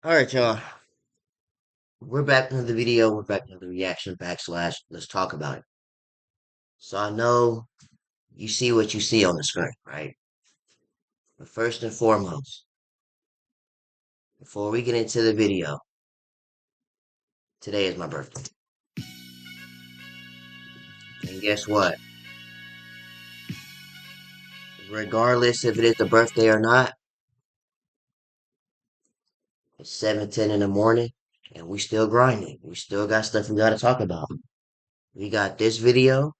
All right, y'all. We're back into the video. We're back into the reaction backslash. Let's talk about it. So I know you see what you see on the screen, right? But first and foremost, before we get into the video, today is my birthday. And guess what? Regardless if it is the birthday or not, it's 7:10 in the morning and we still grinding. We still got stuff we gotta talk about. We got this video.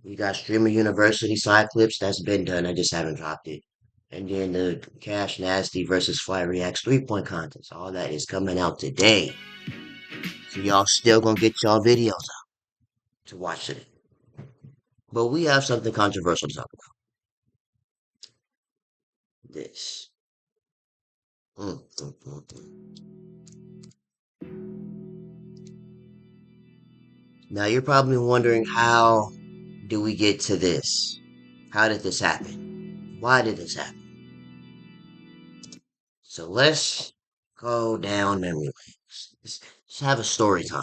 We got Streamer University side clips that's been done. I just haven't dropped it. And then the Cash Nasty versus Fly Reacts 3-point contest. All that is coming out today. So y'all still gonna get y'all videos out to watch it. But we have something controversial to talk about. This. Mm, mm, mm, mm. Now you're probably wondering, how do we get to this? How did this happen? Why did this happen? So let's go down memory lane. Let's have a story time.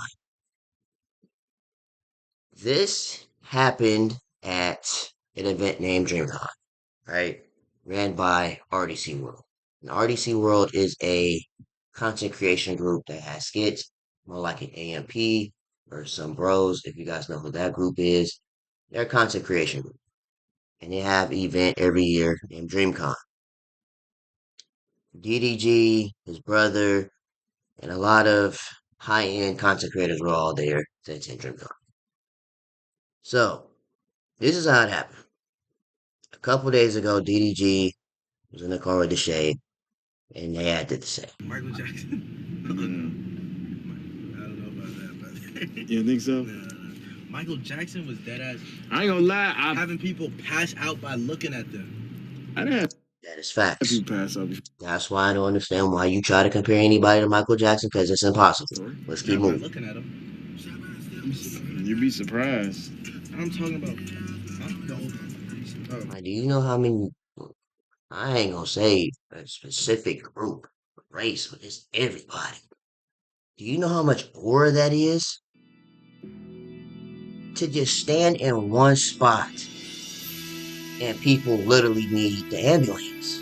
This happened at an event named DreamCon, right? Ran by RDC World. And RDC World is a content creation group that has skits, more like an AMP or some bros, if you guys know who that group is. They're a content creation group. And they have an event every year named DreamCon. DDG, his brother, and a lot of high-end content creators were all there to attend DreamCon. So, this is how it happened. A couple days ago, DDG was in the car with the shade, and they had did the same. Michael Jackson. I don't know about that, but You think so? Michael Jackson was dead ass I ain't gonna lie. having people pass out by looking at them. I didn't have That is facts. people pass up before. That's why I don't understand why you try to compare anybody to Michael Jackson, because it's impossible. Let's keep Not by moving. looking at him. You'd be surprised. I'm talking about. Like, do you know how many? I ain't gonna say a specific group, race, but it's everybody. Do you know how much aura that is? To just stand in one spot and people literally need the ambulance.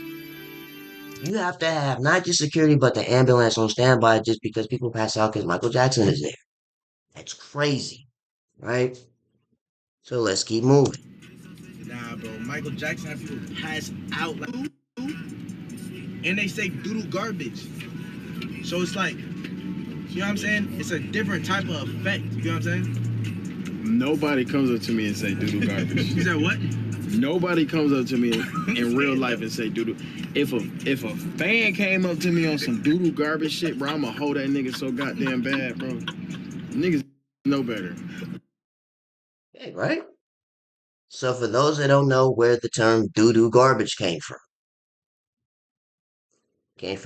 You have to have not just security, but the ambulance on standby just because people pass out because Michael Jackson is there. That's crazy, right? So let's keep moving. Nah, bro. Michael Jackson had people pass out like, and they say doodle garbage. So it's like, you know what I'm saying? It's a different type of effect. You know what I'm saying? Nobody comes up to me and say doodle garbage. You said what? Nobody comes up to me in real life and say doodle. If a fan came up to me on some doodle garbage shit, bro, I'ma hold that nigga so goddamn bad, bro. Niggas know better. Okay, right? So for those that don't know where the term doo-doo garbage came from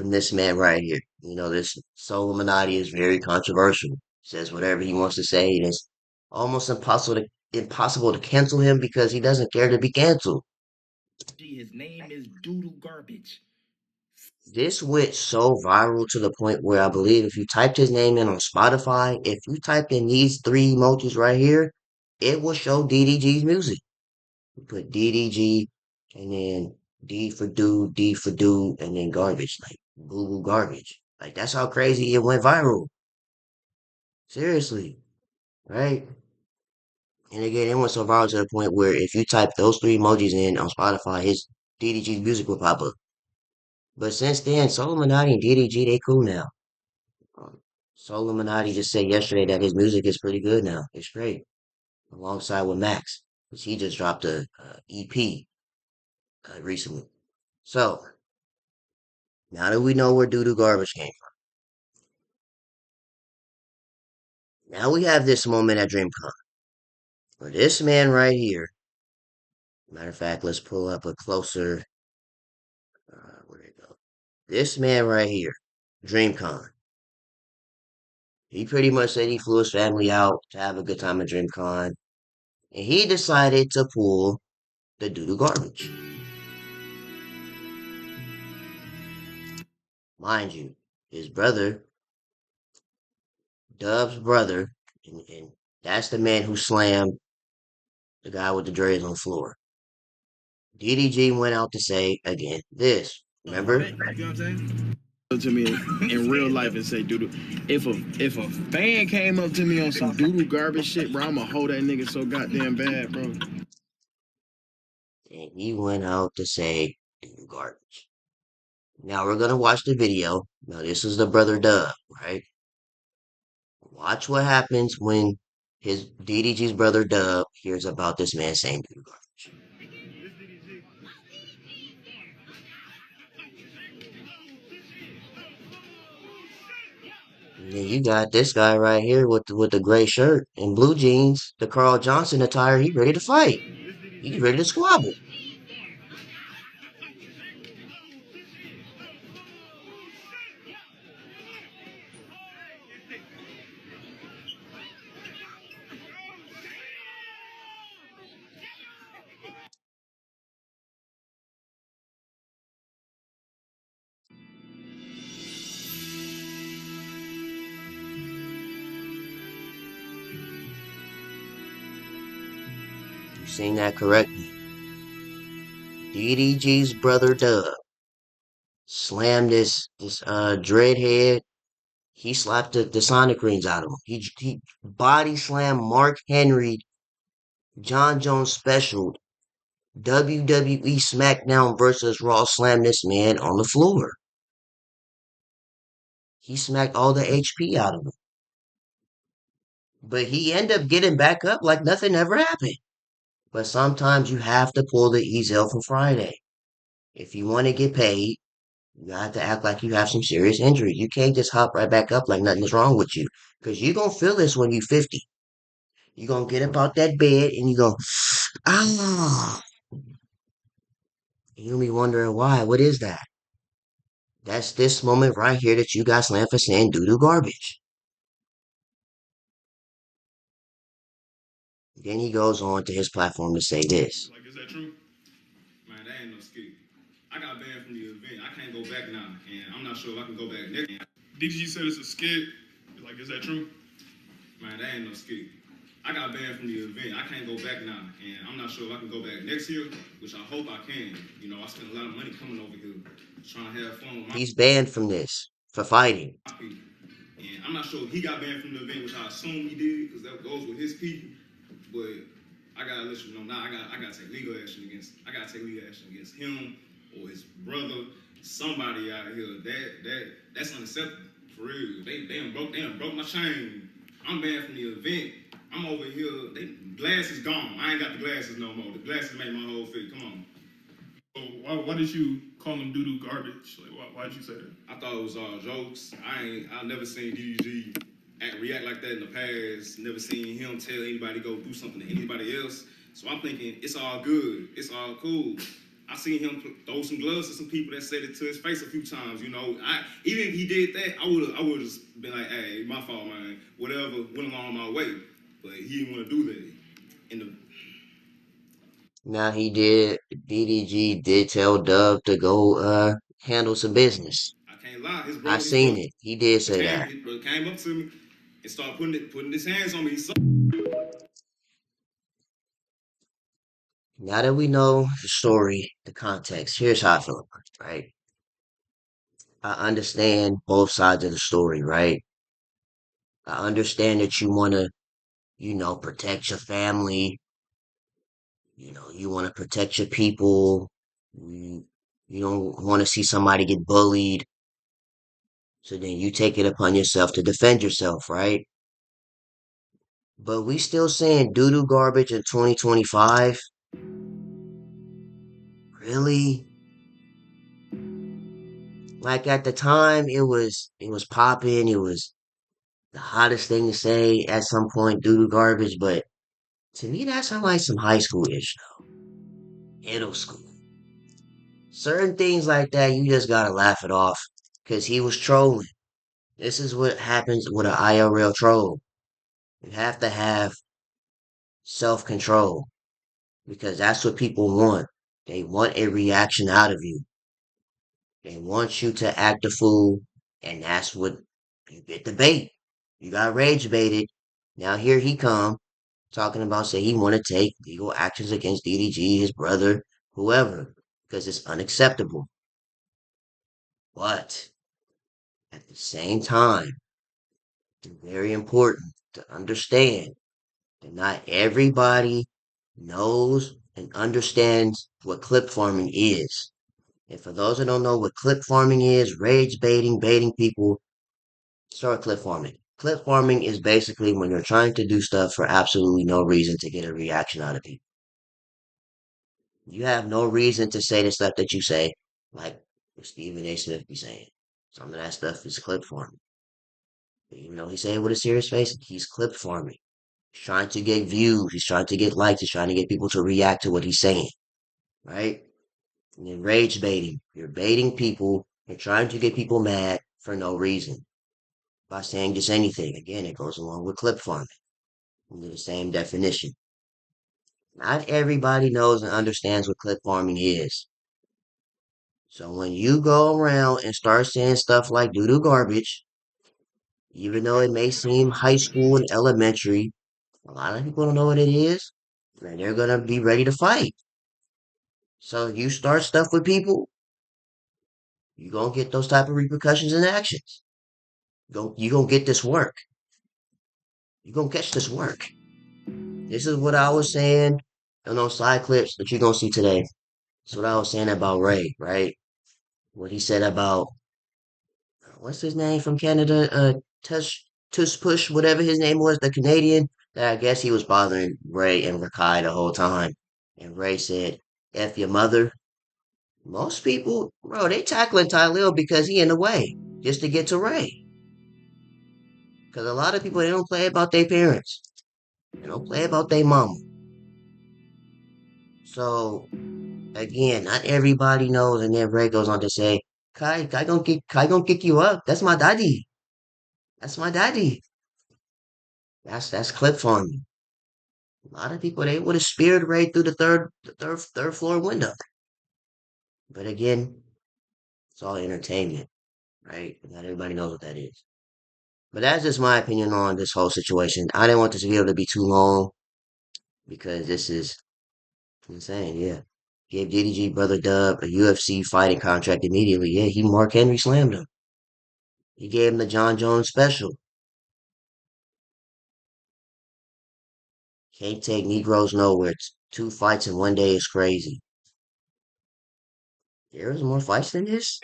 this man right here. You know, this Soul Illuminati is very controversial. Says whatever he wants to say, and it's almost impossible to cancel him because he doesn't care to be canceled. His name is doodle garbage. This went so viral to the point where I believe if you typed his name in on Spotify, if you typed in these three emojis right here, it will show DDG's music. You put DDG and then D for dude, and then garbage, like boo boo garbage. Like that's how crazy it went viral. Seriously, right? And again, it went so viral to the point where if you type those three emojis in on Spotify, his DDG's music will pop up. But since then, Soul Illuminati and DDG, they cool now. Soul Illuminati just said yesterday that his music is pretty good now. It's great. Alongside with Max, which he just dropped a EP recently. So, now that we know where Doo Doo Garbage came from, now we have this moment at DreamCon. Where this man right here, matter of fact, let's pull up a closer, where'd it go? This man right here, DreamCon. He pretty much said he flew his family out to have a good time at DreamCon. And he decided to pull the Doo Doo Garbage. Mind you, his brother, Dub's brother, and that's the man who slammed the guy with the dreads on the floor. DDG went out to say again this. about Remember? it. You know what I'm saying? To me in real life and say doodle. If a fan came up to me on some doodle garbage shit, bro, I'ma hold that nigga so goddamn bad, bro. And he went out to say garbage. Now we're gonna watch the video. Now this is the brother Dub, right? Watch what happens when his DDG's brother Dub hears about this man saying garbage. And then you got this guy right here with the gray shirt and blue jeans, the Carl Johnson attire. He ready to fight. He's ready to squabble. You seen that correctly. DDG's brother Dub slammed this dreadhead. He slapped the Sonic rings out of him. He body slammed Mark Henry, John Jones special, WWE SmackDown versus Raw slammed this man on the floor. He smacked all the HP out of him. But he ended up getting back up like nothing ever happened. But sometimes you have to pull the easel from Friday. If you want to get paid, you have to act like you have some serious injury. You can't just hop right back up like nothing is wrong with you. Because you're going to feel this when you're 50. You're going to get up out that bed and you go, ah. You'll be wondering why. What is that? That's this moment right here that you got slammed for saying doo-doo garbage. Then he goes on to his platform to say this. Like, is that true? Man, that ain't no skit. I got banned from the event. I can't go back now, and I'm not sure if I can go back next year. DDG said it's a skit. Like, is that true? Man, that ain't no skit. I got banned from the event. I can't go back now, and I'm not sure if I can go back next year, which I hope I can. You know, I spent a lot of money coming over here trying to have fun with my He's banned from this for fighting. people. And I'm not sure if he got banned from the event, which I assume he did, because that goes with his people. But I gotta let you know now. I gotta take legal action against. I gotta take legal action against him or his brother. Somebody out here. That's unacceptable for real. They done broke my chain. I'm banned from the event. I'm over here. Glasses gone. I ain't got the glasses no more. The glasses made my whole fit. Come on. So why did you call him doo-doo garbage? Like, why did you say that? I thought it was all jokes. I never seen DDG react like that in the past. Never seen him tell anybody to go do something to anybody else. So I'm thinking it's all good. It's all cool. I seen him throw some gloves to some people that said it to his face a few times. You know, even if he did that, I would just been like, hey, my fault, man. Whatever, went along my way. But he didn't want to do that. Now he did. DDG did tell Dub to go handle some business. I can't lie. I seen it. He did say that. His brother came up to me and started putting his hands on me. Now that we know the story, the context, here's how I feel about it, right? I understand both sides of the story, right? I understand that you want to, protect your family. You want to protect your people. You don't want to see somebody get bullied. So then you take it upon yourself to defend yourself, right? But we still saying doo-doo garbage in 2025? Really? Like at the time it was popping, it was the hottest thing to say at some point, doo-doo garbage, but to me that sounds like some high school-ish though. Middle school. Certain things like that you just gotta laugh it off. Cause he was trolling. This is what happens with an IRL troll. You have to have self-control. Because that's what people want. They want a reaction out of you. They want you to act a fool. And that's what you get the bait. You got rage baited. Now here he come talking about say he want to take legal actions against DDG, his brother, whoever, because it's unacceptable. But at the same time, it's very important to understand that not everybody knows and understands what clip farming is. And for those that don't know what clip farming is, rage baiting, baiting people, start clip farming. Clip farming is basically when you're trying to do stuff for absolutely no reason to get a reaction out of people. You have no reason to say the stuff that you say, like Stephen A. Smith be saying. Some of that stuff is clip farming. Even though he's saying with a serious face, he's clip farming. He's trying to get views. He's trying to get likes. He's trying to get people to react to what he's saying, right? And then rage baiting. You're baiting people. You're trying to get people mad for no reason by saying just anything. Again, it goes along with clip farming under the same definition. Not everybody knows and understands what clip farming is. So when you go around and start saying stuff like doo doo garbage, even though it may seem high school and elementary, a lot of people don't know what it is, and they're gonna be ready to fight. So you start stuff with people, you're gonna get those type of repercussions and actions. You're gonna get this work. You're gonna catch this work. This is what I was saying in those side clips that you're gonna see today. That's what I was saying about Ray, right? What he said about what's his name from Canada? Tush Push, whatever his name was, the Canadian. That I guess he was bothering Ray and Rakai the whole time. And Ray said, "F your mother." Most people, bro, they tackling Tylil because he in the way just to get to Ray. Because a lot of people they don't play about their parents. They don't play about their mama. So again, not everybody knows. And then Ray goes on to say, Kai gonna kick you up. That's my daddy. That's my daddy. That's clip farming. A lot of people they would have speared Ray through the third floor window. But again, it's all entertainment, right? Not everybody knows what that is. But that's just my opinion on this whole situation. I didn't want this video to be too long because this is insane. Yeah, gave DDG brother Dub a UFC fighting contract immediately. Yeah, he Mark Henry slammed him. He gave him the John Jones special. Can't take Negroes nowhere. It's 2 fights in 1 day is crazy. There's more fights than this.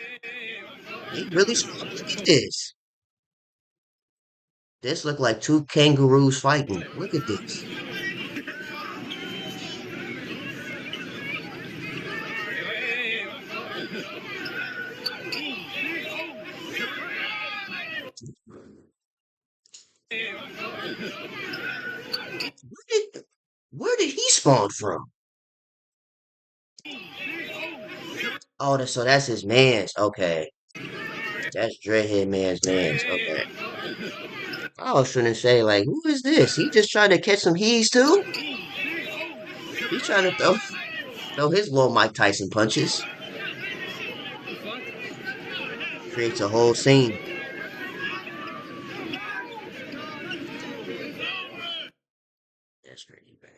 They really look at this. This look like two kangaroos fighting. Look at this. Where did he spawn from? Oh, so that's his man's. Okay, that's Dreadhead man's man's. Okay. I was trying to say like, who is this? He just trying to catch some he's too. He's trying to throw his little Mike Tyson punches. Creates a whole scene. That's crazy, man.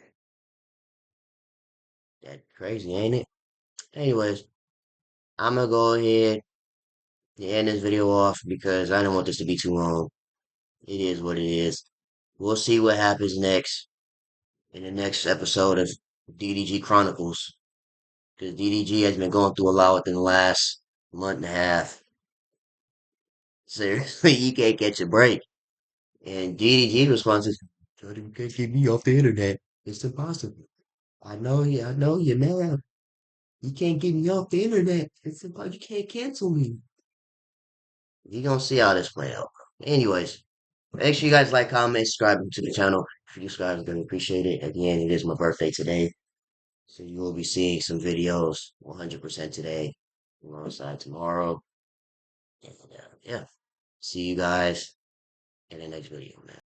That's crazy, ain't it? Anyways, I'm gonna go ahead and end this video off because I don't want this to be too long. It is what it is. We'll see what happens next in the next episode of DDG Chronicles. Because DDG has been going through a lot within the last month and a half. Seriously, you can't catch a break. And DDG response is, "You can't get me off the internet. It's impossible. I know you're mad. You can't get me off the internet. It's impossible. You can't cancel me." You gonna see how this play out. Anyways, make sure you guys like, comment, subscribe to the channel. If you subscribe, I'm gonna appreciate it. Again, it is my birthday today. So you will be seeing some videos 100% today, alongside tomorrow. And yeah, see you guys in the next video, man.